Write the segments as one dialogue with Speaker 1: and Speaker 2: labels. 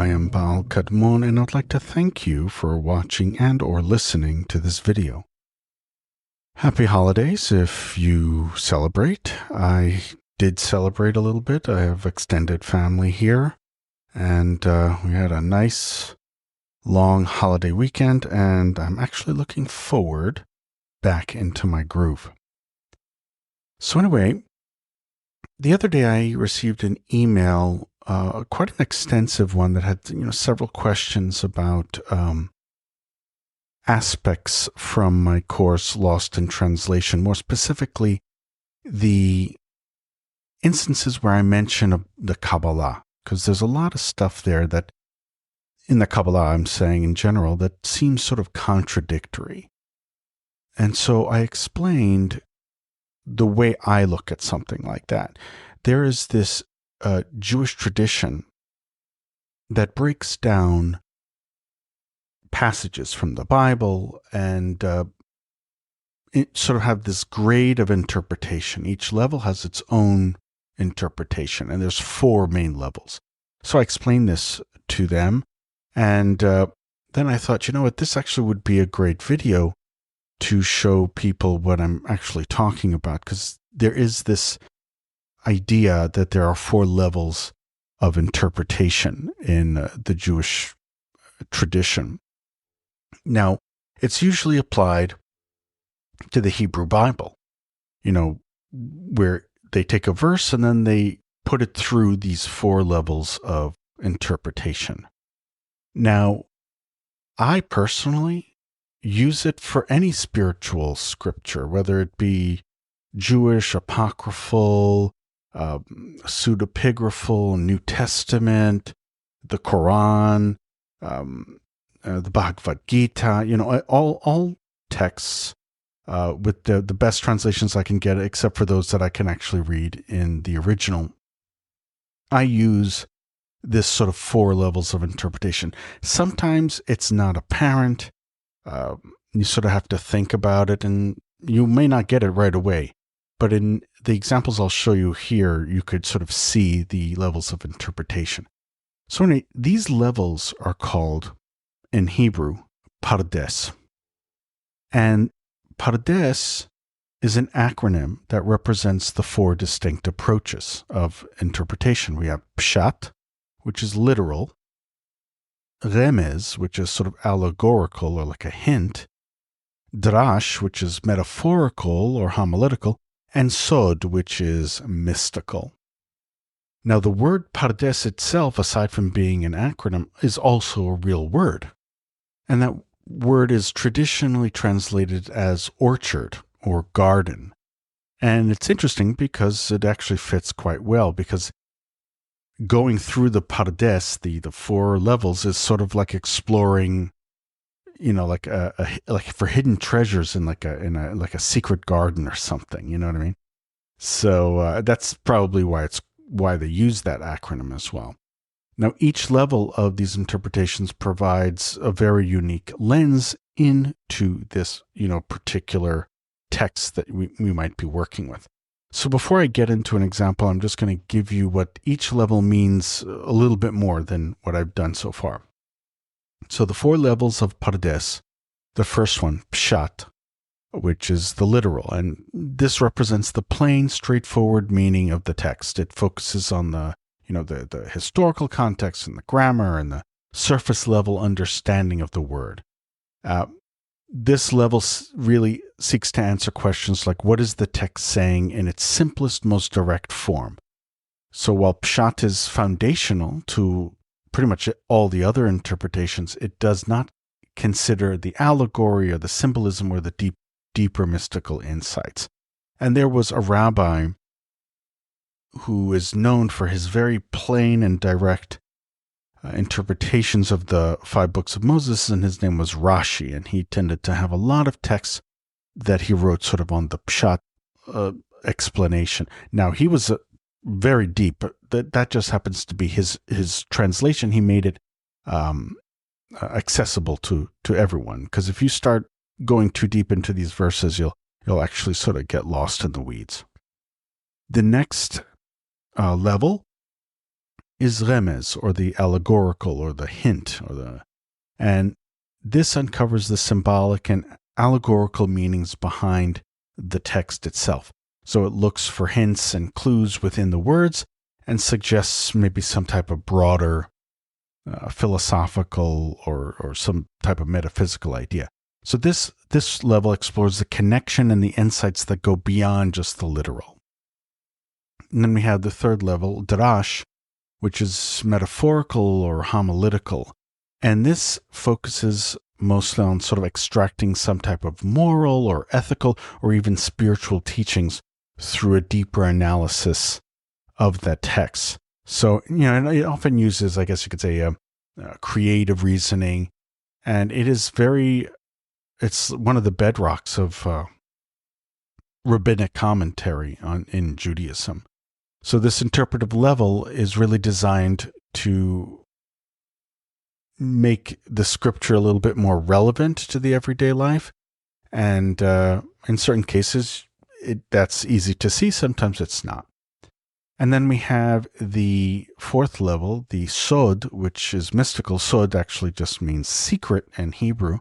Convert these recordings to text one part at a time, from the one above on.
Speaker 1: am Baal Kadmon, and I'd like to thank you for watching and or listening to this video. Happy holidays if you celebrate. I did celebrate a little bit. I have extended family here, and we had a nice long holiday weekend, and I'm actually looking forward back into my groove. So anyway, the other day I received an email, quite an extensive one that had several questions about aspects from my course Lost in Translation, more specifically the instances where I mention the Kabbalah, because there's a lot of stuff there that in the Kabbalah, I'm saying in general, that seems sort of contradictory. And so I explained the way I look at something like that. There is this Jewish tradition that breaks down passages from the Bible and it sort of have this grade of interpretation. Each level has its own interpretation, and there's 4 main levels. So I explained this to them, and then I thought, you know what, this actually would be a great video to show people what I'm actually talking about, because there is this idea that there are 4 levels of interpretation in the Jewish tradition. Now, it's usually applied to the Hebrew Bible, where they take a verse and then they put it through these 4 levels of interpretation. Now, I personally use it for any spiritual scripture, whether it be Jewish, apocryphal, pseudepigraphal, New Testament, the Quran, the Bhagavad Gita, all texts with the best translations I can get, except for those that I can actually read in the original. I use this sort of 4 levels of interpretation. Sometimes it's not apparent. You sort of have to think about it, and you may not get it right away. But in the examples I'll show you here, you could sort of see the levels of interpretation. So anyway, these levels are called, in Hebrew, Pardes. And Pardes is an acronym that represents the 4 distinct approaches of interpretation. We have Peshat, which is literal; Remez, which is sort of allegorical or like a hint; Derash, which is metaphorical or homiletical; and Sod, which is mystical. Now, the word Pardes itself, aside from being an acronym, is also a real word. And that word is traditionally translated as orchard or garden. And it's interesting because it actually fits quite well, because going through the Pardes, the 4 levels, is sort of like exploring, like for hidden treasures in like a secret garden or something. You know what I mean? So that's probably why they use that acronym as well. Now, each level of these interpretations provides a very unique lens into this, particular text that we might be working with. So before I get into an example, I'm just going to give you what each level means a little bit more than what I've done so far. So the 4 levels of Pardes, the first one, Peshat, which is the literal, and this represents the plain, straightforward meaning of the text. It focuses on the historical context and the grammar and the surface level understanding of the word. This level really seeks to answer questions like, what is the text saying in its simplest, most direct form? So while Peshat is foundational to pretty much all the other interpretations, it does not consider the allegory or the symbolism or the deeper mystical insights. And there was a rabbi who is known for his very plain and direct interpretations of the 5 books of Moses, and his name was Rashi, and he tended to have a lot of texts that he wrote sort of on the Peshat explanation. Now, he was very deep, but that just happens to be his translation. He made it accessible to everyone, because if you start going too deep into these verses, you'll actually sort of get lost in the weeds. The next level is Remez, or the allegorical, or the hint, and this uncovers the symbolic and allegorical meanings behind the text itself. So it looks for hints and clues within the words and suggests maybe some type of broader philosophical or some type of metaphysical idea. So this level explores the connection and the insights that go beyond just the literal. And then we have the third level, Derash, which is metaphorical or homiletical. And this focuses mostly on sort of extracting some type of moral or ethical or even spiritual teachings through a deeper analysis of that text. So, and it often uses, I guess you could say, creative reasoning. And it's one of the bedrocks of rabbinic commentary in Judaism. So this interpretive level is really designed to make the scripture a little bit more relevant to the everyday life. And in certain cases, that's easy to see. Sometimes it's not. And then we have the fourth level, the sod, which is mystical. Sod actually just means secret in Hebrew.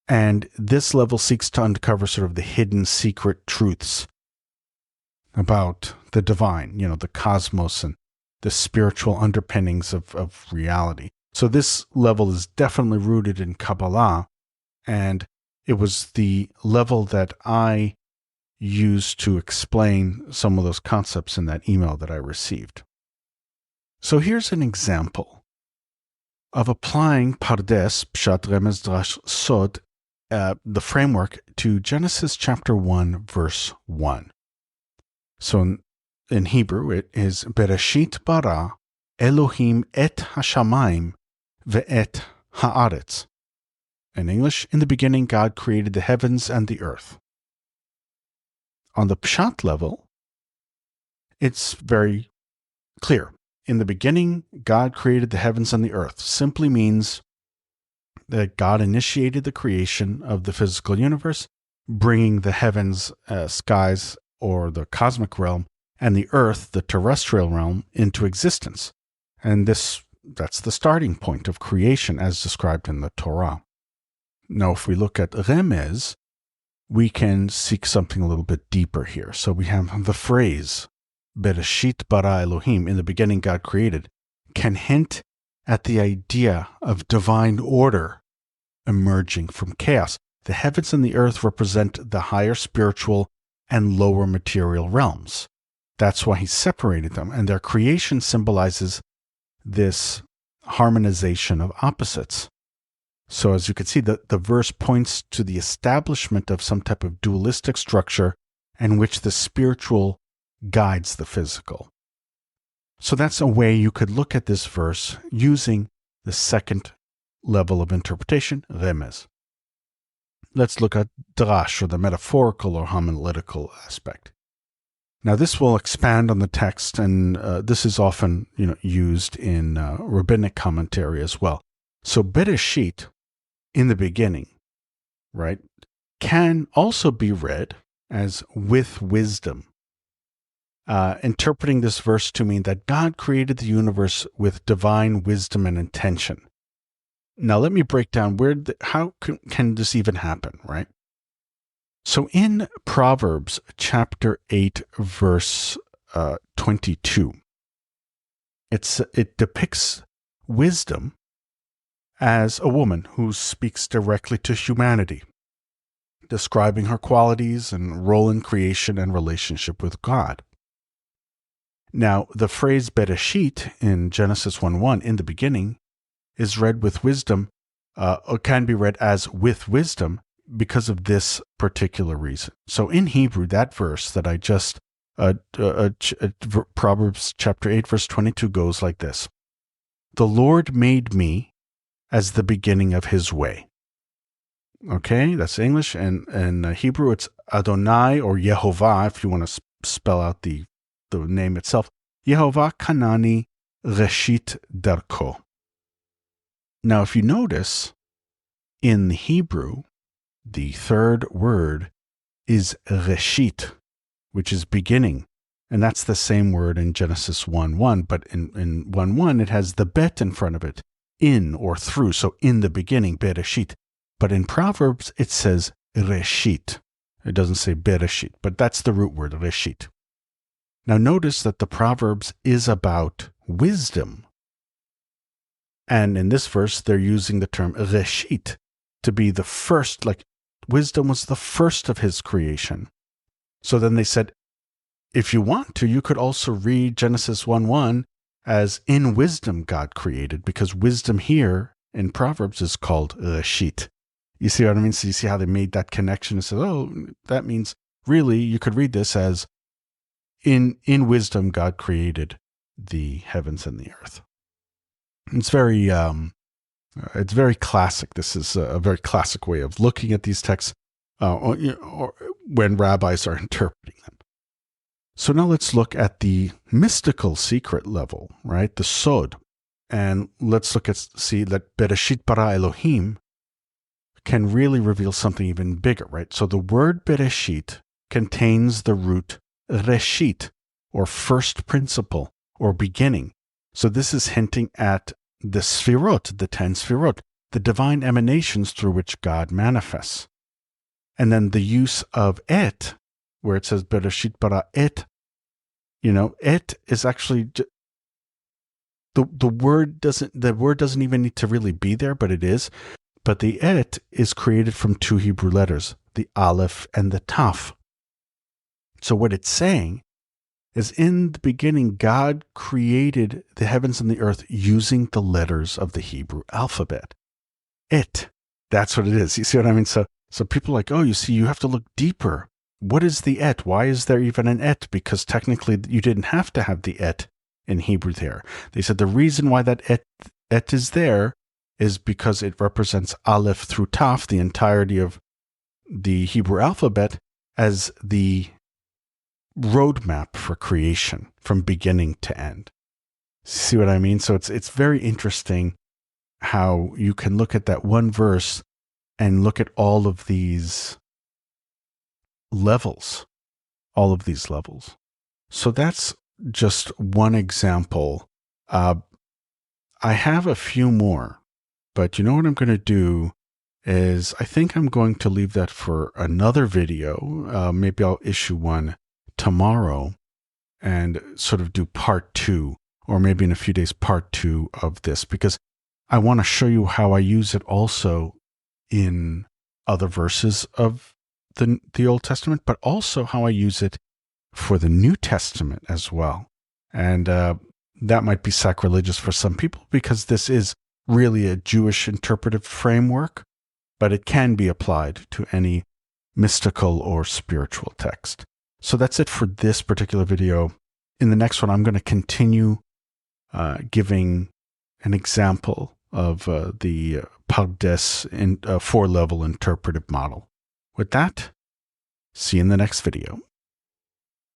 Speaker 1: And this level seeks to uncover sort of the hidden secret truths about the divine, the cosmos and the spiritual underpinnings of reality. So this level is definitely rooted in Kabbalah, and it was the level that I used to explain some of those concepts in that email that I received. So here's an example of applying Pardes, Peshat, Remez, Derash, Sod, the framework, to Genesis chapter 1, verse 1. So in Hebrew, it is Bereshit bara Elohim et hashamayim ve'et haaretz. In English, in the beginning, God created the heavens and the earth. On the Peshat level, it's very clear. In the beginning, God created the heavens and the earth. Simply means that God initiated the creation of the physical universe, bringing the heavens, skies, or the cosmic realm, and the earth, the terrestrial realm, into existence. And that's the starting point of creation as described in the Torah. Now, if we look at Remez, we can seek something a little bit deeper here. So we have the phrase, Bereshit bara Elohim, in the beginning God created, can hint at the idea of divine order emerging from chaos. The heavens and the earth represent the higher spiritual and lower material realms. That's why he separated them, and their creation symbolizes this harmonization of opposites. So as you can see, the verse points to the establishment of some type of dualistic structure in which the spiritual guides the physical. So that's a way you could look at this verse using the second level of interpretation, Remez. Let's look at Derash, or the metaphorical or homiletical aspect. Now this will expand on the text, and this is often used in rabbinic commentary as well. So Bereshit, in the beginning, right, can also be read as with wisdom, interpreting this verse to mean that God created the universe with divine wisdom and intention. Now let me break down how can this even happen, right? So in Proverbs chapter 8, verse 22, it depicts wisdom as a woman who speaks directly to humanity, describing her qualities and role in creation and relationship with God. Now, the phrase Bereshit in Genesis 1:1, in the beginning, is read with wisdom, or can be read as with wisdom, because of this particular reason. So in Hebrew, that verse that I just, Proverbs chapter 8, verse 22 goes like this. The Lord made me as the beginning of his way. Okay, that's English. And in Hebrew, it's Adonai, or Yehovah, if you want to spell out the name itself. Yehovah Kanani Reshit Darko. Now, if you notice, in Hebrew, the third word is Reshit, which is beginning. And that's the same word in Genesis 1:1, but in 1:1 it has the bet in front of it, in or through, so in the beginning, Bereshit. But in Proverbs it says Reshit. It doesn't say Bereshit, but that's the root word, Reshit. Now notice that the Proverbs is about wisdom. And in this verse, they're using the term Reshit to be the first, like wisdom was the first of his creation. So then they said, if you want to, you could also read Genesis 1:1 as in wisdom God created, because wisdom here in Proverbs is called Reshit. You see what I mean? So you see how they made that connection and said, oh, that means really you could read this as in wisdom God created the heavens and the earth. It's very classic. This is a very classic way of looking at these texts or when rabbis are interpreting them. So now let's look at the mystical secret level, right? The sod. And let's see that Bereshit bara Elohim can really reveal something even bigger, right? So the word Bereshit contains the root Reshit, or first principle, or beginning. So this is hinting at the Sfirot, the 10 Sfirot, the divine emanations through which God manifests. And then the use of et, where it says Bereshit bara et, et is actually the word doesn't even need to really be there, but it is. But the et is created from two Hebrew letters, the aleph and the taf. So what it's saying is in the beginning, God created the heavens and the earth using the letters of the Hebrew alphabet. Et. That's what it is. You see what I mean? So people are like, oh, you see, you have to look deeper. What is the et? Why is there even an et? Because technically you didn't have to have the et in Hebrew there. They said the reason why that et is there is because it represents aleph through taf, the entirety of the Hebrew alphabet, as the roadmap for creation from beginning to end. See what I mean? So it's very interesting how you can look at that one verse and look at all of these levels. So that's just one example. I have a few more, but you know what I'm going to do is I think I'm going to leave that for another video. Maybe I'll issue one tomorrow and sort of do part 2, or maybe in a few days part 2 of this, because I want to show you how I use it also in other verses of the Old Testament, but also how I use it for the New Testament as well. And that might be sacrilegious for some people because this is really a Jewish interpretive framework, but it can be applied to any mystical or spiritual text. So that's it for this particular video. In the next one, I'm going to continue giving an example of the Pardes 4-level interpretive model. With that, see you in the next video.